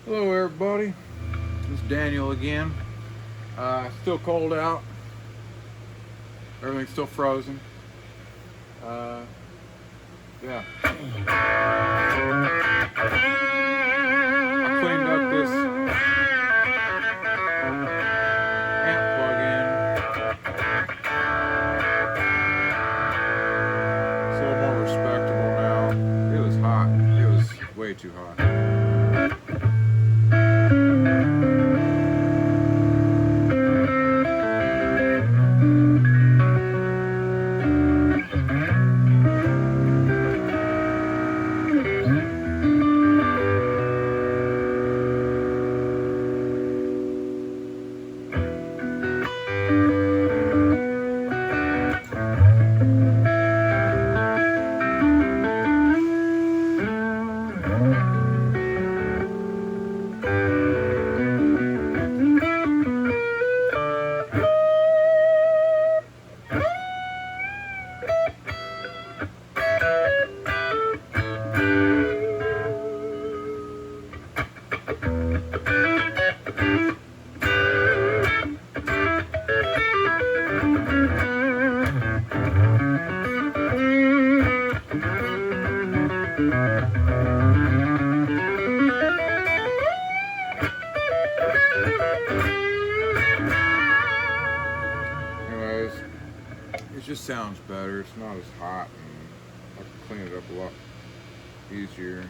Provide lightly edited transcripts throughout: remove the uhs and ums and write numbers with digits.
Hello everybody, it's Daniel again. Still cold out, everything's still frozen. Yeah. I cleaned up this amp plug-in. It's a little more respectable now. It was hot, it was way too hot. Anyways, it just sounds better. It's not as hot, and I can clean it up a lot easier.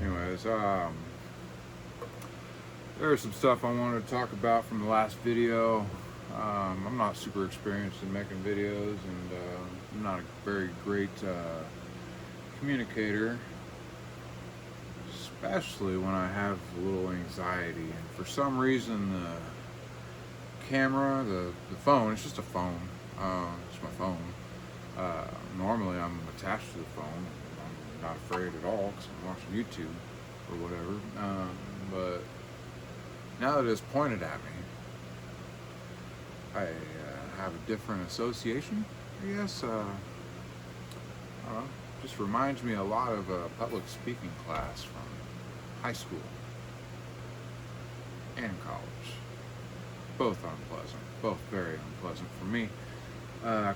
Anyways, there's some stuff I wanted to talk about from the last video. I'm not super experienced in making videos, and I'm not a very great communicator, especially when I have a little anxiety. And for some reason, the camera, the phone, it's just a phone, it's my phone. Normally I'm attached to the phone. I'm not afraid at all because I'm watching YouTube or whatever. But now that it's pointed at me, I have a different association, I guess. I don't know. Just reminds me a lot of a public speaking class from high school and college. Both unpleasant, both very unpleasant for me.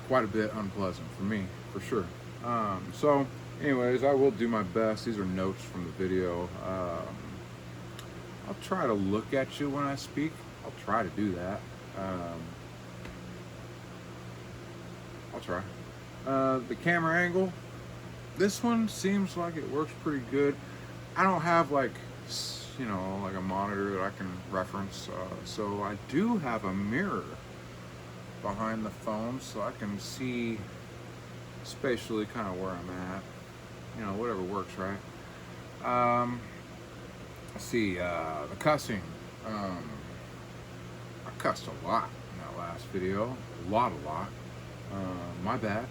Quite a bit unpleasant for me, for sure. So, anyways, I will do my best. These are notes from the video. I'll try to look at you when I speak. I'll try to do that. I'll try. The camera angle, this one seems like it works pretty good. I don't have like a monitor that I can reference, so I do have a mirror behind the phone so I can see spatially kind of where I'm at. You know, whatever works, right? Let's see, the cussing. I cussed a lot in that last video. A lot. My bad.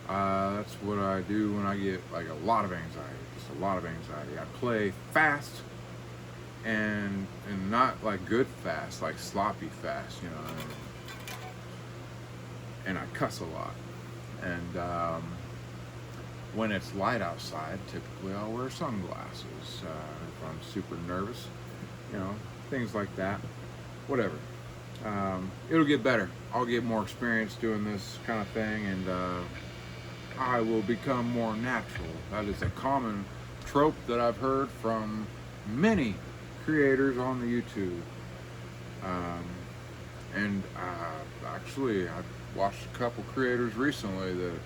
That's what I do when I get like a lot of anxiety. Just a lot of anxiety. I play fast and not like good fast, like sloppy fast, you know. And I cuss a lot. And when it's light outside, typically I'll wear sunglasses if I'm super nervous, you know, things like that. Whatever. It'll get better. I'll get more experience doing this kind of thing, and I will become more natural. That is a common trope that I've heard from many creators on the YouTube. And actually, I watched a couple creators recently that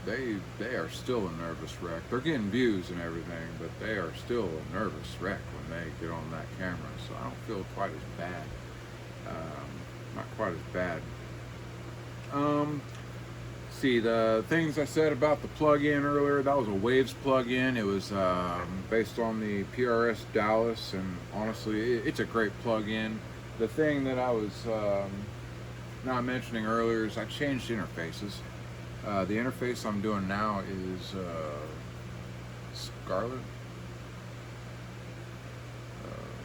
they are still a nervous wreck. They're getting views and everything, but they are still a nervous wreck when they get on that camera. So I don't feel quite as bad. Not quite as bad. See, the things I said about the plug-in earlier, that was a Waves plug-in. It was based on the PRS Dallas, and honestly, it's a great plug-in. The thing that I was not mentioning earlier is I changed interfaces. The interface I'm doing now is Scarlet.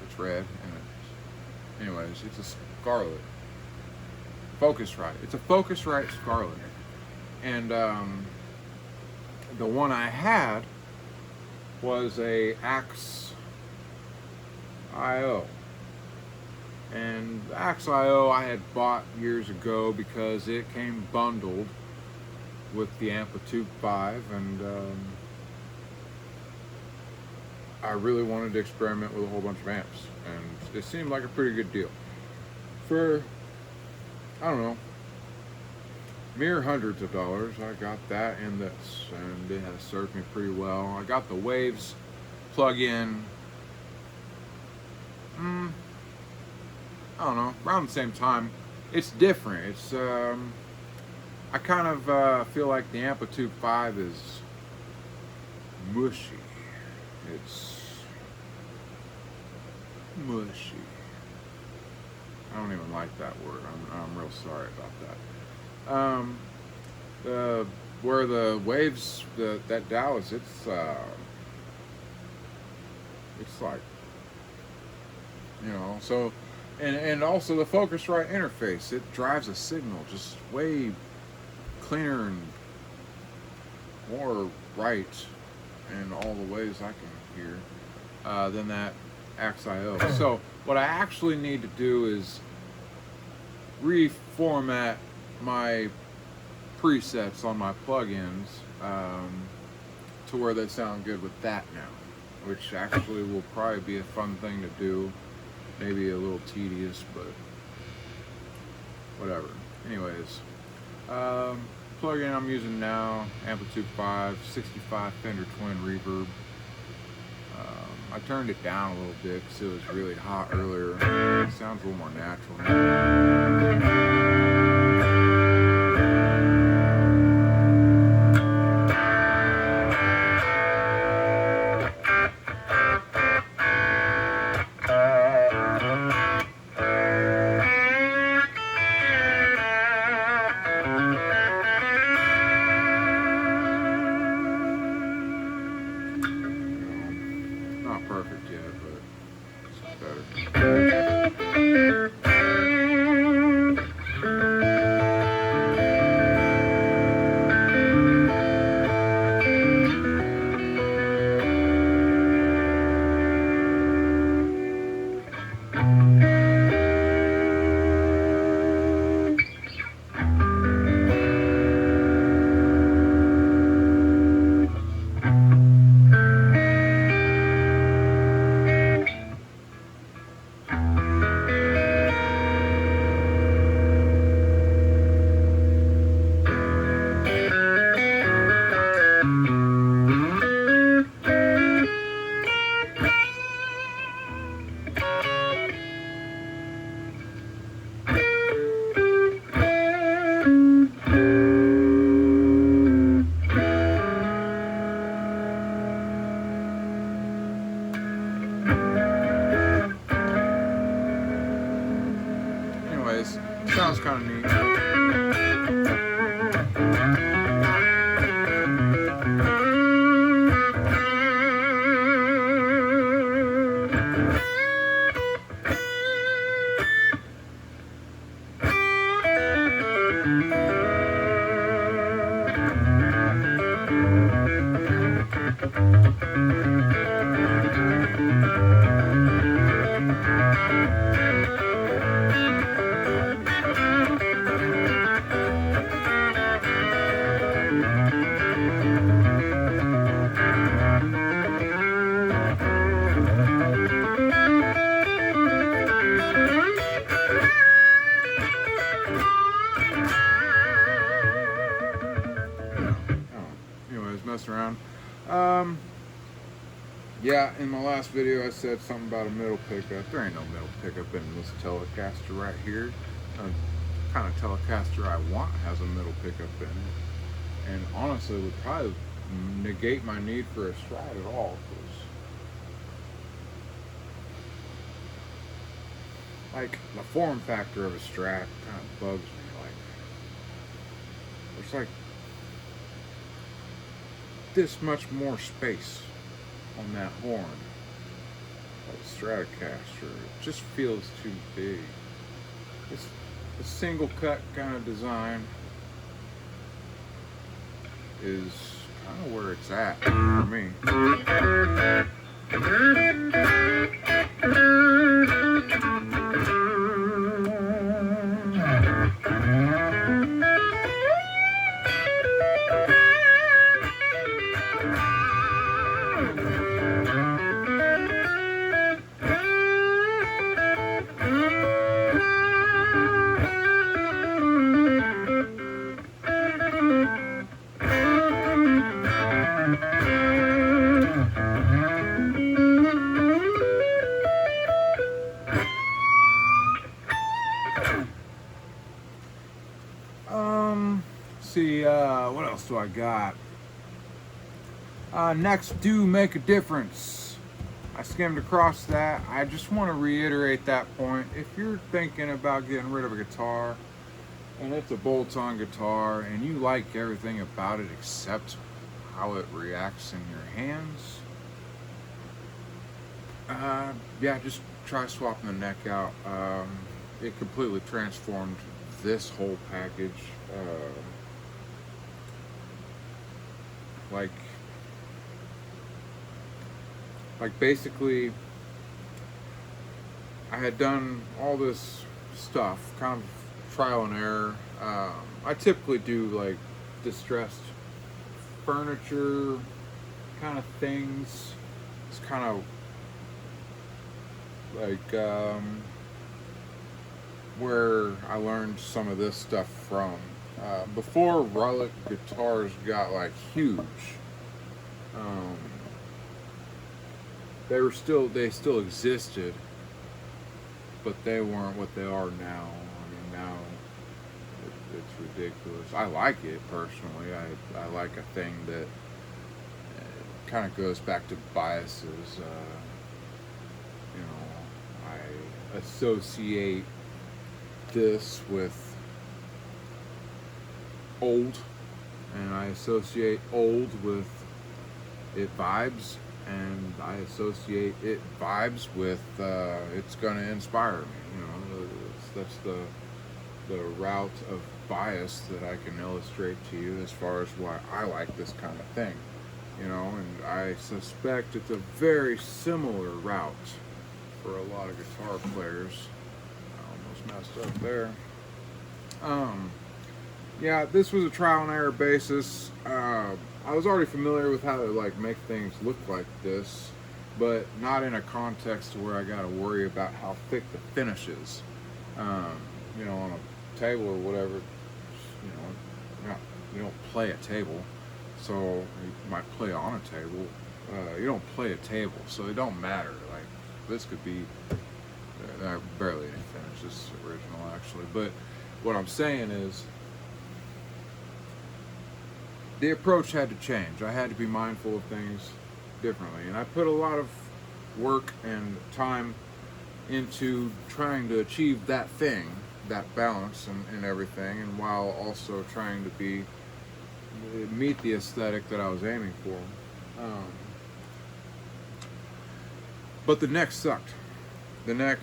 It's red, and anyways, it's a Scarlet. Focusrite. It's a Focusrite Scarlet. And the one I had was a Axe IO. And the Axe IO I had bought years ago because it came bundled with the Amplitude 5, and I really wanted to experiment with a whole bunch of amps, and it seemed like a pretty good deal for, I don't know, mere hundreds of dollars. I got that and this, and it has served me pretty well. I got the Waves plug-in, I don't know, around the same time. It's different. It's I kind of feel like the Amplitude 5 is mushy. It's mushy. I don't even like that word. I'm real sorry about that. Where the Waves, that Dallas, it's like, you know, so, and also the Focusrite interface, it drives a signal just way cleaner and more right in all the ways I can hear than that Axe IO. So what I actually need to do is reformat my presets on my plugins to where they sound good with that now, which actually will probably be a fun thing to do. Maybe a little tedious, but whatever. Anyways, plugin I'm using now, Amplitude 5, 65 Fender Twin Reverb. I turned it down a little bit because it was really hot earlier. It sounds a little more natural now. Not perfect yet, but it's better. messing around. Yeah, in my last video I said something about a middle pickup. There ain't no middle pickup in this Telecaster right here. The kind of Telecaster I want has a middle pickup in it. And honestly, would probably negate my need for a Strat at all. Like, the form factor of a Strat kind of bugs me. Like, there's like this much more space on that horn. Like Stratocaster, it just feels too big. It's a single cut kind of design is kind of where it's at for me. See, what else do I got? Necks do make a difference. I skimmed across that. I just want to reiterate that point. If you're thinking about getting rid of a guitar, and it's a bolt-on guitar, and you like everything about it except how it reacts in your hands, yeah, just try swapping the neck out. It completely transformed this whole package. Like basically, I had done all this stuff, kind of trial and error. I typically do like distressed furniture kind of things. It's kind of like where I learned some of this stuff from. Before relic guitars got like huge, they still existed, but they weren't what they are now. I mean, now it's ridiculous. I like it personally. I like a thing that kind of goes back to biases. You know, I associate this with old, and I associate old with it vibes, and I associate it vibes with it's gonna inspire me. You know, that's the route of bias that I can illustrate to you as far as why I like this kind of thing. You know, and I suspect it's a very similar route for a lot of guitar players. I almost messed up there. Yeah, this was a trial and error basis. I was already familiar with how to like make things look like this, but not in a context where I got to worry about how thick the finish is. You know, on a table or whatever, you know, you don't play a table, so you might play on a table. You don't play a table, so it don't matter. Like this could be barely any finish. This is original actually, but what I'm saying is, the approach had to change. I had to be mindful of things differently. And I put a lot of work and time into trying to achieve that thing, that balance and everything, and while also trying to meet the aesthetic that I was aiming for. But the neck sucked. The neck,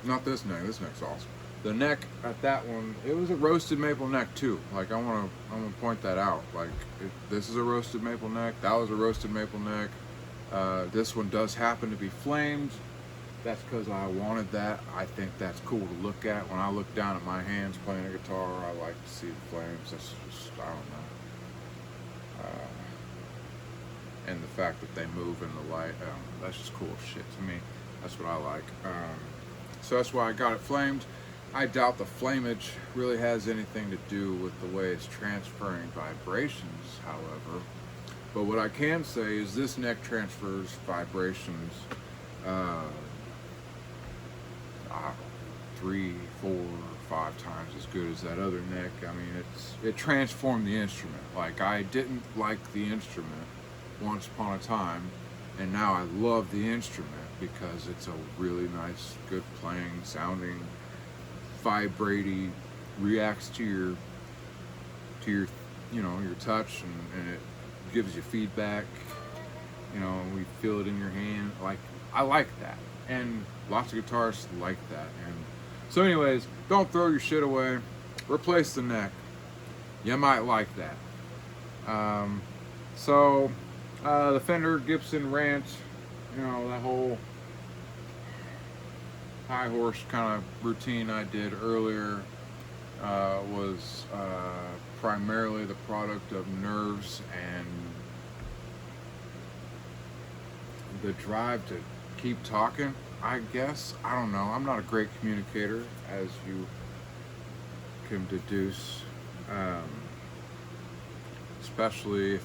not this neck's awesome. The neck at that one, it was a roasted maple neck too. Like I want to point that out. Like this is a roasted maple neck. That was a roasted maple neck. This one does happen to be flamed. That's because I wanted that. I think that's cool to look at. When I look down at my hands playing a guitar, I like to see the flames. That's just, I don't know. And the fact that they move in the light, that's just cool shit to me. That's what I like. So that's why I got it flamed. I doubt the flamage really has anything to do with the way it's transferring vibrations, however. But what I can say is this neck transfers vibrations uh, 3, 4, 5 times as good as that other neck. I mean, it transformed the instrument. Like, I didn't like the instrument once upon a time, and now I love the instrument because it's a really nice, good playing, sounding, vibrating, reacts to your your touch, and it gives you feedback. We feel it in your hand. Like, I like that, and lots of guitarists like that. And so anyways, don't throw your shit away. Replace the neck. You might like that. So the Fender Gibson rant, that whole high horse kind of routine I did earlier was primarily the product of nerves and the drive to keep talking, I guess. I don't know. I'm not a great communicator, as you can deduce. Especially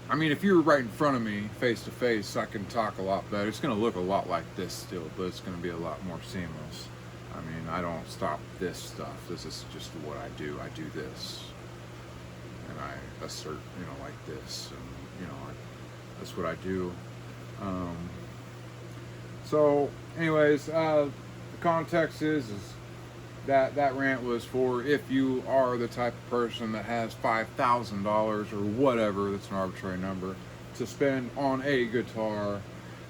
if you're right in front of me, face to face, I can talk a lot better. It's going to look a lot like this still, but it's going to be a lot more seamless. I don't stop this stuff. This is just what I do. I do this, and I assert, like this, and that's what I do. So, anyways, the context is that rant was for if you are the type of person that has $5,000 or whatever, that's an arbitrary number, to spend on a guitar.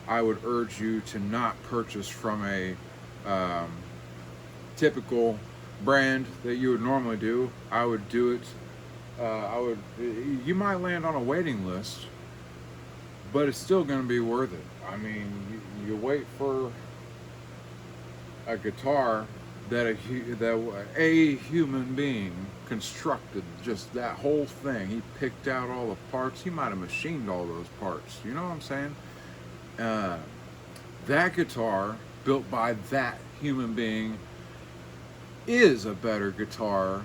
I would urge you to not purchase from a typical brand that you would normally do. I would do it. You might land on a waiting list, but it's still going to be worth it. You wait for a guitar that a human being constructed, just that whole thing. He picked out all the parts. He might have machined all those parts. You know what I'm saying? That guitar, built by that human being, is a better guitar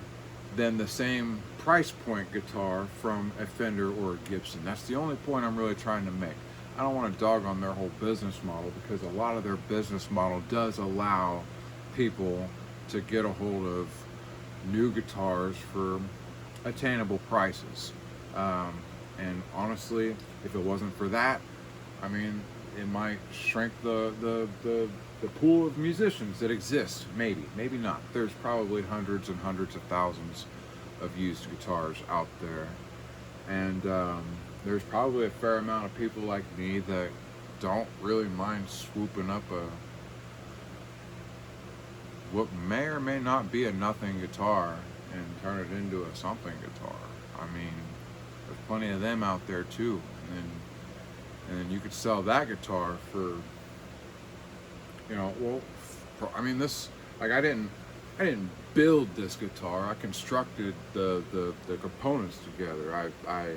than the same price point guitar from a Fender or a Gibson. That's the only point I'm really trying to make. I don't want to dog on their whole business model, because a lot of their business model does allow people to get a hold of new guitars for attainable prices. And honestly, if it wasn't for that, it might shrink the pool of musicians that exist. Maybe not. There's probably hundreds and hundreds of thousands of used guitars out there, and there's probably a fair amount of people like me that don't really mind swooping up what may or may not be a nothing guitar and turn it into a something guitar. There's plenty of them out there too, and then you could sell that guitar for, this, like, I didn't build this guitar. I constructed the components together. I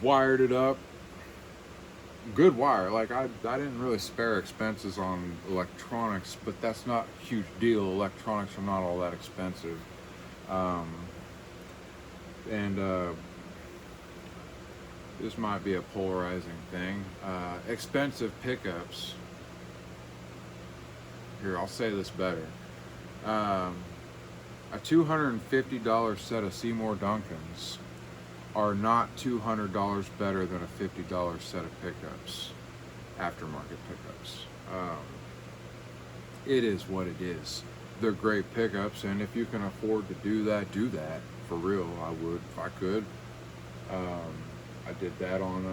wired it up, good wire. Like, I didn't really spare expenses on electronics, but that's not a huge deal. Electronics are not all that expensive. This might be a polarizing thing. Expensive pickups. Here, I'll say this better. A $250 set of Seymour Duncans are not $200 better than a $50 set of pickups, aftermarket pickups. It is what it is. They're great pickups, and if you can afford to do that, for real. I would, if I could. I did that on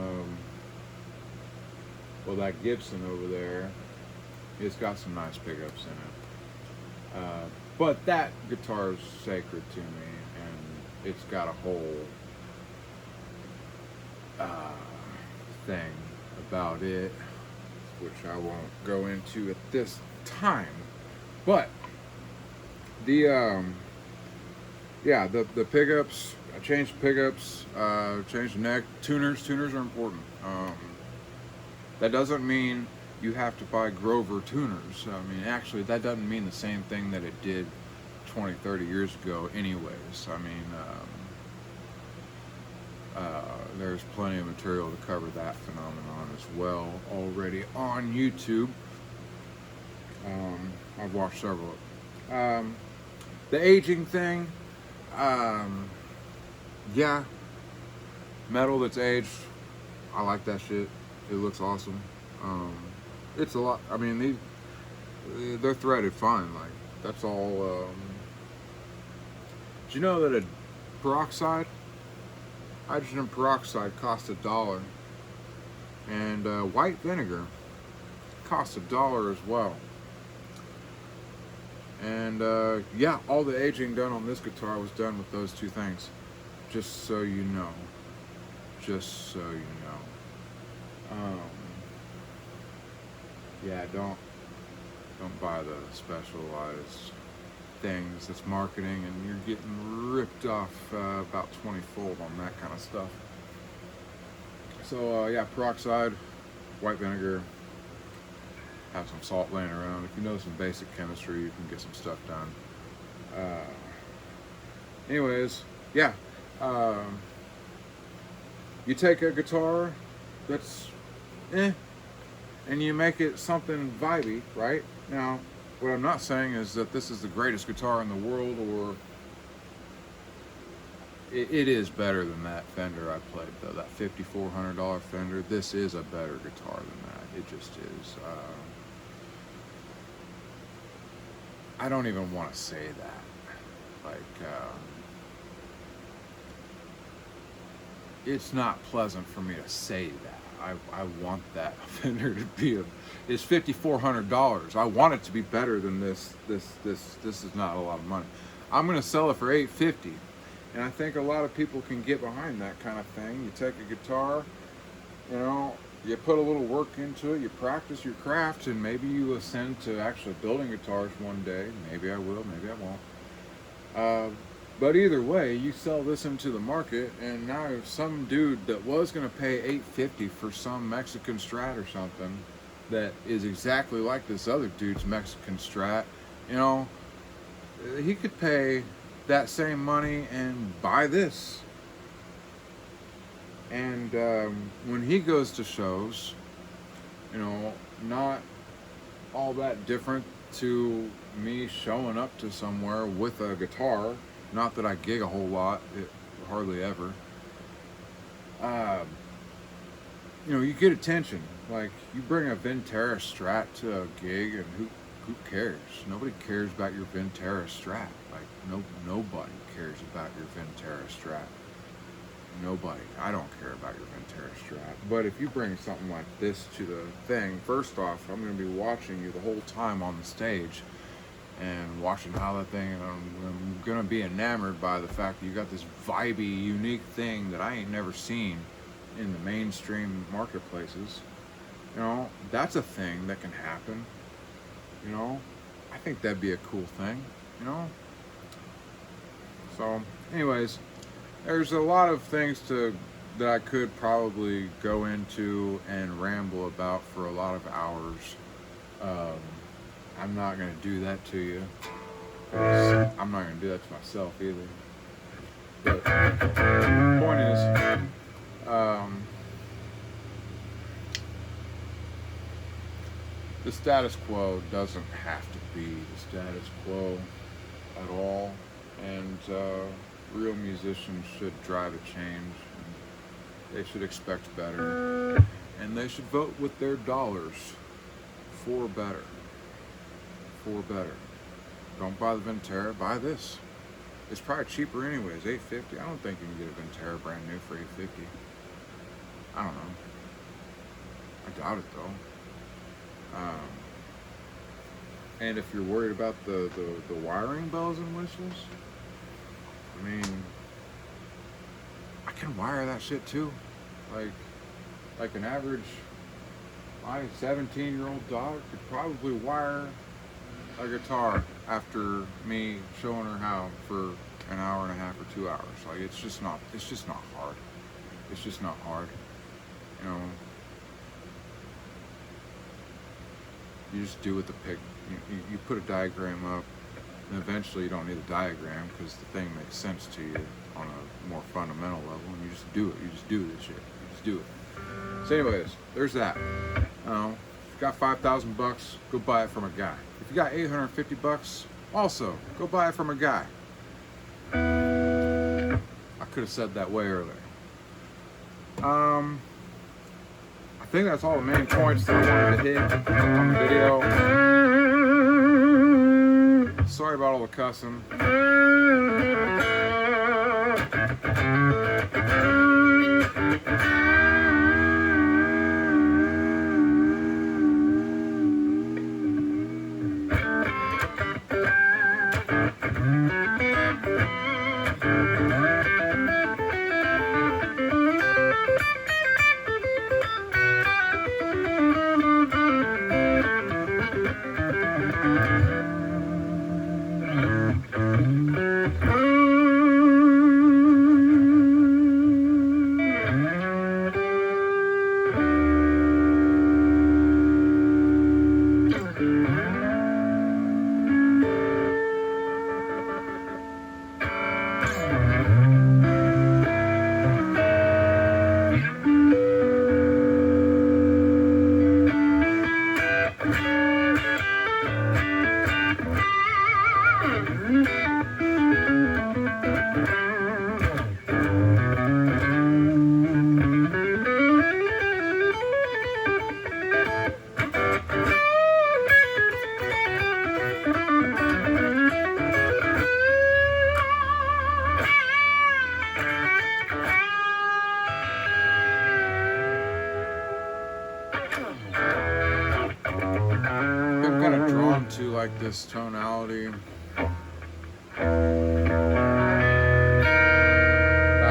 that Gibson over there. It's got some nice pickups in it, but that guitar is sacred to me, and it's got a whole thing about it, which I won't go into at this time. But the pickups, I changed pickups, changed the neck. Tuners are important. That doesn't mean you have to buy Grover tuners. Actually, that doesn't mean the same thing that it did 20, 30 years ago anyways. There's plenty of material to cover that phenomenon as well already on YouTube. I've watched several. The aging thing, yeah, metal that's aged, I like that shit. It looks awesome. It's a lot. I mean, they're threaded fine. Like that's all. Do you know that a peroxide, hydrogen peroxide, costs $1, and white vinegar costs $1 as well. And yeah, all the aging done on this guitar was done with those two things. Just so you know. Just so you know. Yeah, don't buy the specialized things that's marketing and you're getting ripped off about 20-fold on that kind of stuff. So yeah, peroxide, white vinegar, have some salt laying around. If you know some basic chemistry, you can get some stuff done. Anyways, yeah, you take a guitar that's and you make it something vibey, right? Now, what I'm not saying is that this is the greatest guitar in the world, or it is better than that Fender I played, though. That $5,400 Fender, this is a better guitar than that. It just is. I don't even want to say that. Like, it's not pleasant for me to say that. I want that Fender to be it's $5,400. I want it to be better than this. This is not a lot of money. I'm gonna sell it for $850, and I think a lot of people can get behind that kind of thing. You take a guitar, you know, you put a little work into it, you practice your craft, and maybe you ascend to actually building guitars one day. Maybe I will, maybe I won't. But either way, you sell this into the market, and now some dude that was going to pay $850 for some Mexican Strat or something that is exactly like this other dude's Mexican Strat, you know, he could pay that same money and buy this. And when he goes to shows, you know, not all that different to me showing up to somewhere with a guitar. Not that I gig a whole lot, hardly ever. You know, you get attention. Like, you bring a Ventera Strat to a gig, and who cares? Nobody cares about your Ventera Strat. Like, nobody cares about your Ventera Strat. Nobody. I don't care about your Ventera Strat. But if you bring something like this to the thing, first off, I'm going to be watching you the whole time on the stage. And watching how that thing, I'm gonna be enamored by the fact that you got this vibey, unique thing that I ain't never seen in the mainstream marketplaces. You know, that's a thing that can happen. You know, I think that'd be a cool thing. You know. So, anyways, there's a lot of things that I could probably go into and ramble about for a lot of hours. I'm not going to do that to you. I'm not going to do that to myself either. But the point is, the status quo doesn't have to be the status quo at all. And real musicians should drive a change. And they should expect better. And they should vote with their dollars for better. For better. Don't buy the Ventera, buy this. It's probably cheaper anyways, $850. I don't think you can get a Ventera brand new for $850. I don't know. I doubt it though. And if you're worried about the wiring bells and whistles, I mean, I can wire that shit too. Like an average, my 17-year-old daughter could probably wire a guitar after me showing her how for an hour and a half or 2 hours. Like, it's just not hard. It's just not hard. You know, you just do with the pick. You put a diagram up, and eventually you don't need a diagram because the thing makes sense to you on a more fundamental level, and you just just do it. You just do this shit. You just do it. So anyways, there's that. If you got 5,000 bucks, go buy it from a guy. If you got 850 bucks, also go buy it from a guy. I could have said that way earlier. I think that's all the main points that I wanted to hit on the video. Sorry about all the cussing. To like this tonality. That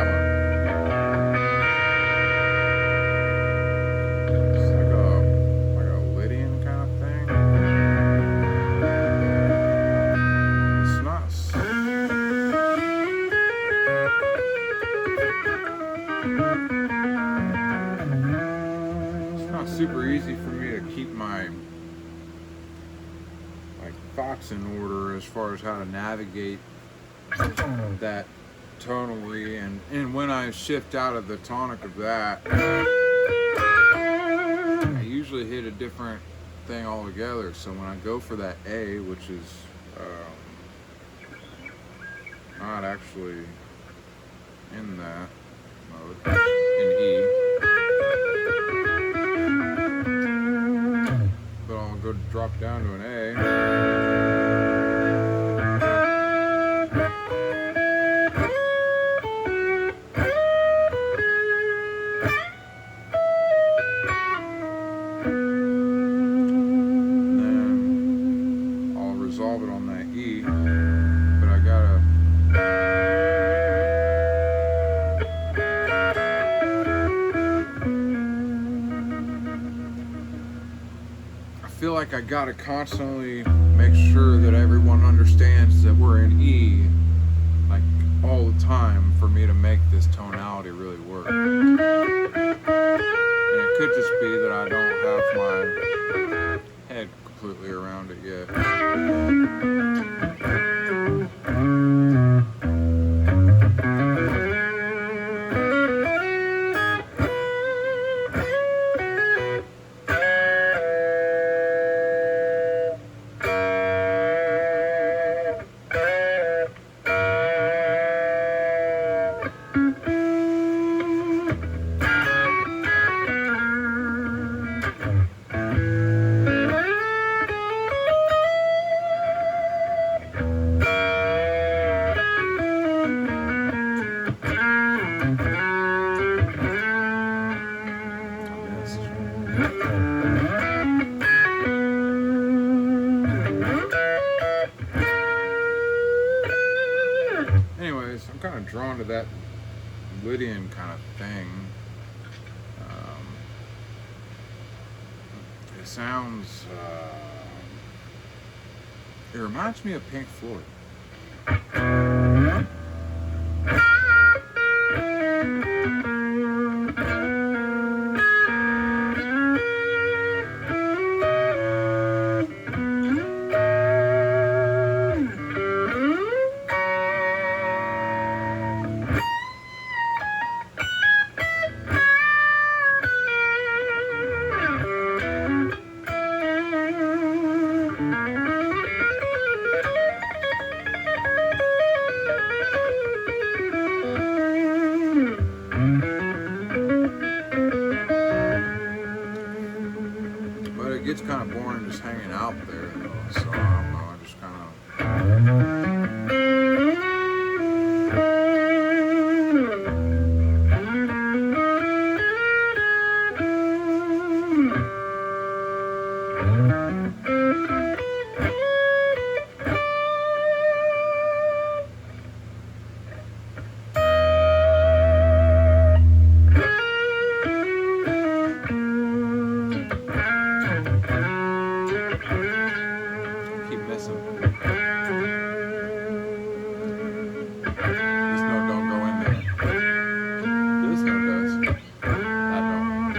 one. It's like a Lydian kind of thing. It's not. It's not super easy for me to keep my thoughts in order as far as how to navigate that tonally, and when I shift out of the tonic of that, I usually hit a different thing altogether. So when I go for that A, which is not actually in that mode, in E, but I'll go drop down to an A. Like I gotta constantly make sure that everyone understands that we're in E, like all the time, for me to make this tonality really work. And it could just be that I don't have my head completely around it yet. I'm kind of drawn to that Lydian kind of thing. It sounds, it reminds me of Pink Floyd. there, so I don't know. I just kind of. Keep missing. This note don't go in there. This note does. That don't.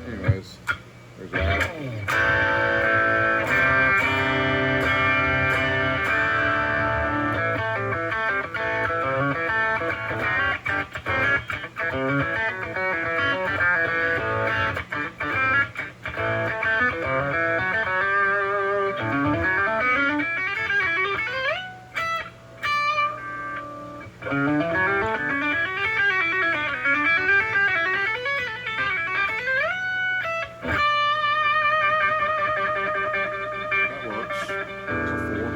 Anyways, there's that. That works. It's a 4.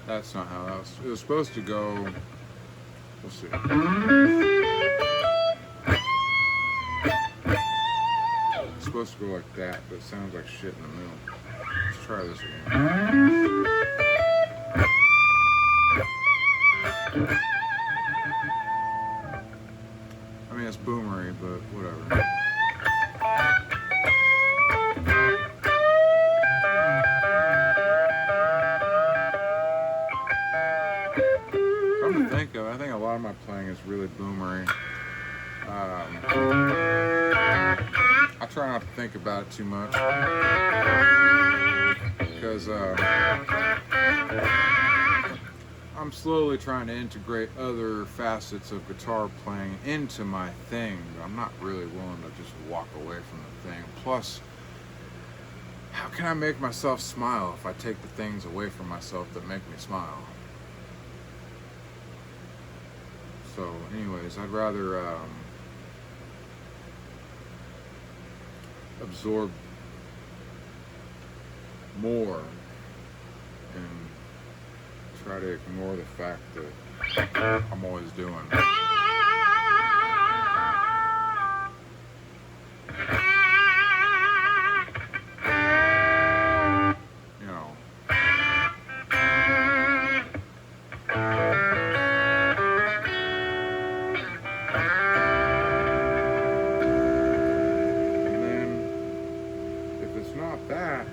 That's not how that was. It was supposed to go. We'll see. It's supposed to go like that, but it sounds like shit in the middle. Let's try this again. I mean, it's boomery, but whatever. Come to think of it, I think a lot of my playing is really boomery. I try not to think about it too much because I'm slowly trying to integrate other facets of guitar playing into my thing. I'm not really willing to just walk away from the thing. Plus, how can I make myself smile if I take the things away from myself that make me smile? So anyways, I'd rather absorb more and try to ignore the fact that I'm always doing. You know. And then if it's not that,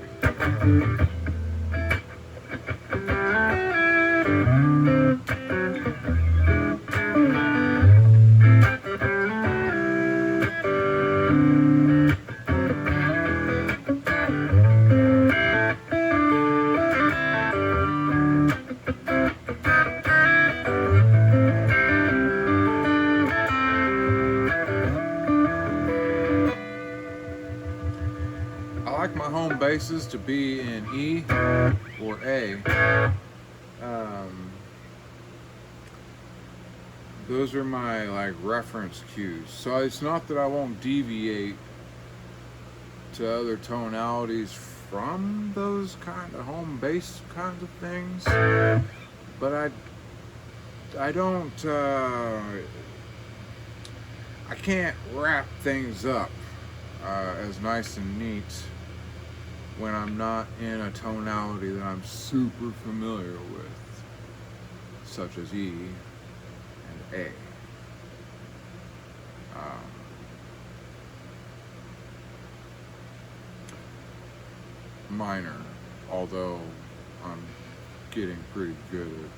I like my home bases to be in E or A. those are my like reference cues. So it's not that I won't deviate to other tonalities from those kind of home base kinds of things, but I don't I can't wrap things up as nice and neat when I'm not in a tonality that I'm super familiar with, such as E and A. Minor, although I'm getting pretty good at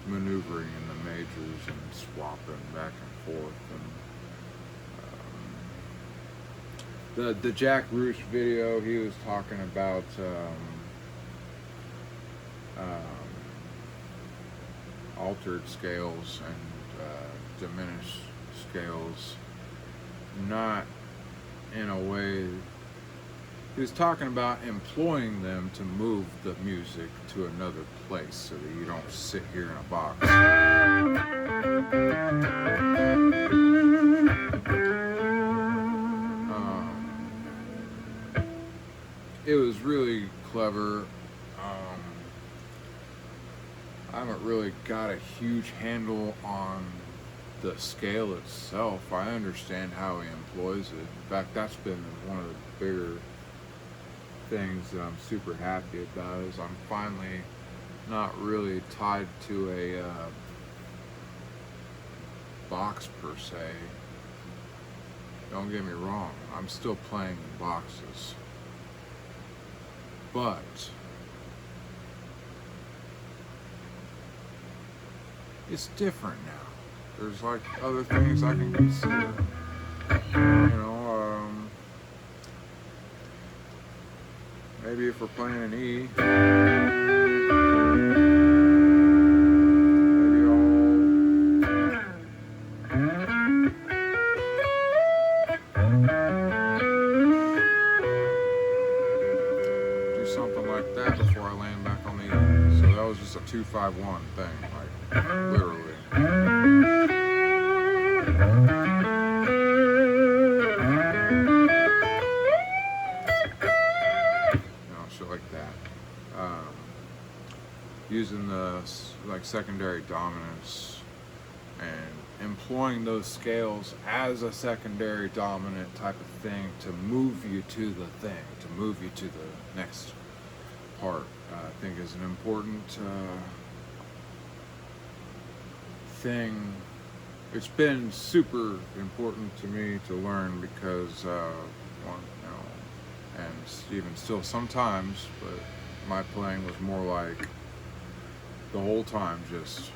maneuvering in the majors and swapping back and forth. And the Jack Roosh video, he was talking about altered scales and diminished scales, not in a way. He was talking about employing them to move the music to another place so that you don't sit here in a box. It was really clever. I haven't really got a huge handle on the scale itself. I understand how he employs it. In fact, that's been one of the bigger things that I'm super happy about, is I'm finally not really tied to a box per se. Don't get me wrong, I'm still playing in boxes, but it's different now. There's like other things I can consider, you know. Maybe if we're playing an E, maybe I'll do something like that before I land back on the E. So that was just a 2-5-1 thing, like literally. Like that, using the like secondary dominance and employing those scales as a secondary dominant type of thing to move you to the thing, to move you to the next part, I think is an important thing. It's been super important to me to learn because and even still sometimes, but my playing was more like the whole time just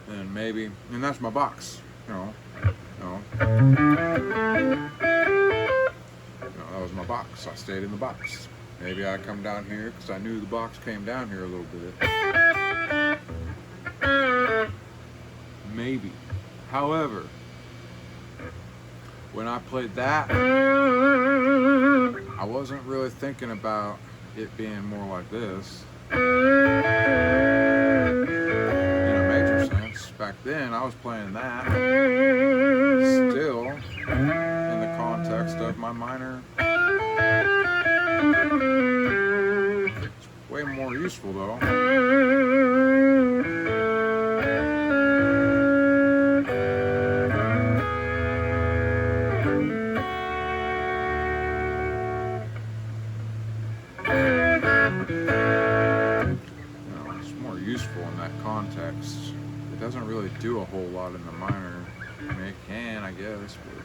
and maybe, and that's my box, that was my box. I stayed in the box. Maybe I come down here because I knew the box came down here a little bit. Maybe. However, when I played that, I wasn't really thinking about it being more like this. In a major sense. Back then, I was playing that still in the context of my minor. It's way more useful though. It's more useful in that context. It doesn't really do a whole lot in the minor. I mean, it can, I guess, but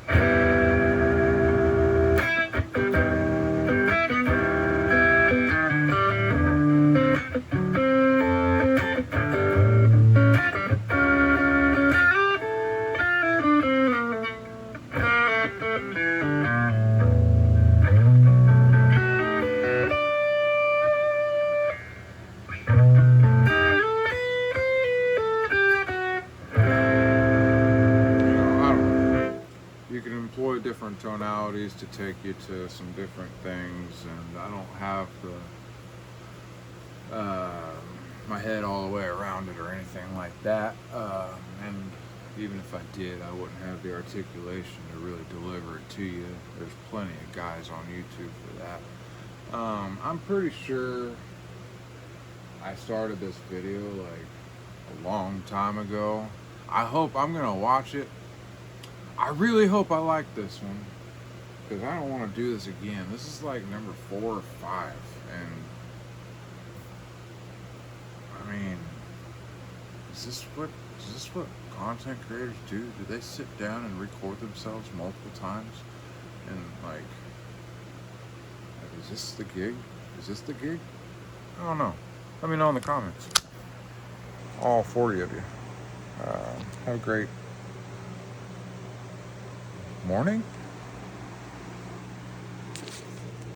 commonalities to take you to some different things, and I don't have the my head all the way around it or anything like that. And even if I did, I wouldn't have the articulation to really deliver it to you. There's plenty of guys on YouTube for that. I'm pretty sure I started this video like a long time ago. I'm gonna watch it. I really hope I like this one, because I don't want to do this again. This is like number 4 or 5, and I mean, is this what content creators do? Do they sit down and record themselves multiple times? And like is this the gig? Is this the gig? I don't know. Let me know in the comments. All 40 of you. Have a great morning.